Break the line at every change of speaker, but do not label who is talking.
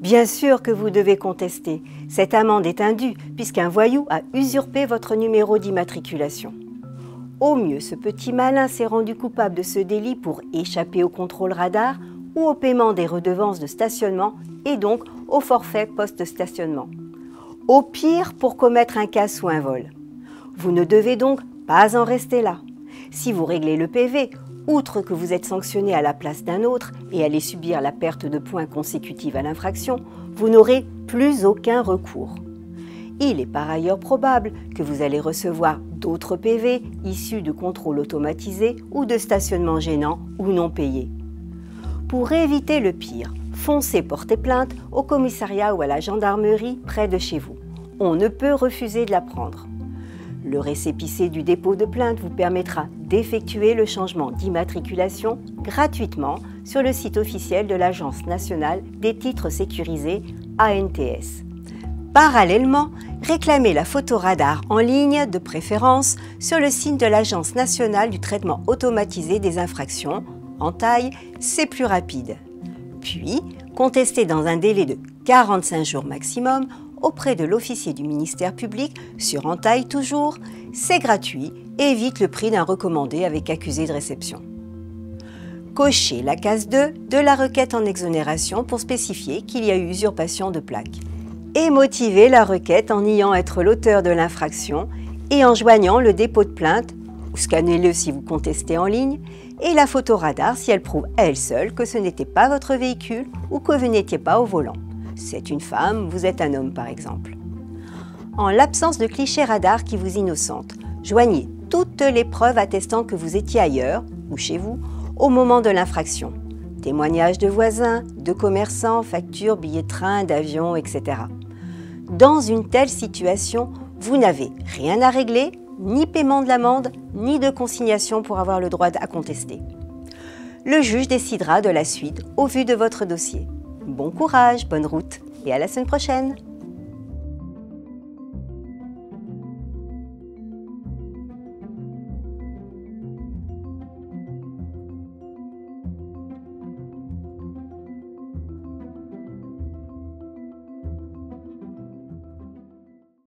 Bien sûr que vous devez contester. Cette amende est indue puisqu'un voyou a usurpé votre numéro d'immatriculation. Au mieux, ce petit malin s'est rendu coupable de ce délit pour échapper au contrôle radar ou au paiement des redevances de stationnement et donc au forfait post-stationnement. Au pire, pour commettre un casse ou un vol. Vous ne devez donc pas en rester là. Si vous réglez le PV, outre que vous êtes sanctionné à la place d'un autre et allez subir la perte de points consécutive à l'infraction, vous n'aurez plus aucun recours. Il est par ailleurs probable que vous allez recevoir d'autres PV issus de contrôles automatisés ou de stationnement gênant ou non payés. Pour éviter le pire, foncez porter plainte au commissariat ou à la gendarmerie près de chez vous. On ne peut refuser de la prendre. Le récépissé du dépôt de plainte vous permettra d'effectuer le changement d'immatriculation gratuitement sur le site officiel de l'Agence nationale des titres sécurisés ANTS. Parallèlement, réclamez la photo radar en ligne, de préférence sur le site de l'Agence nationale du traitement automatisé des infractions. En taille, c'est plus rapide. Puis, contestez dans un délai de 45 jours maximum auprès de l'officier du ministère public, sur entaille toujours, c'est gratuit et évite le prix d'un recommandé avec accusé de réception. Cochez la case 2 de la requête en exonération pour spécifier qu'il y a eu usurpation de plaque. Et motivez la requête en niant être l'auteur de l'infraction et en joignant le dépôt de plainte, ou scannez-le si vous contestez en ligne, et la photo radar si elle prouve à elle seule que ce n'était pas votre véhicule ou que vous n'étiez pas au volant. C'est une femme, vous êtes un homme par exemple. En l'absence de clichés radar qui vous innocentent, joignez toutes les preuves attestant que vous étiez ailleurs, ou chez vous, au moment de l'infraction. Témoignages de voisins, de commerçants, factures, billets de train, d'avion, etc. Dans une telle situation, vous n'avez rien à régler, ni paiement de l'amende, ni de consignation pour avoir le droit à contester. Le juge décidera de la suite au vu de votre dossier. Bon courage, bonne route et à la semaine prochaine!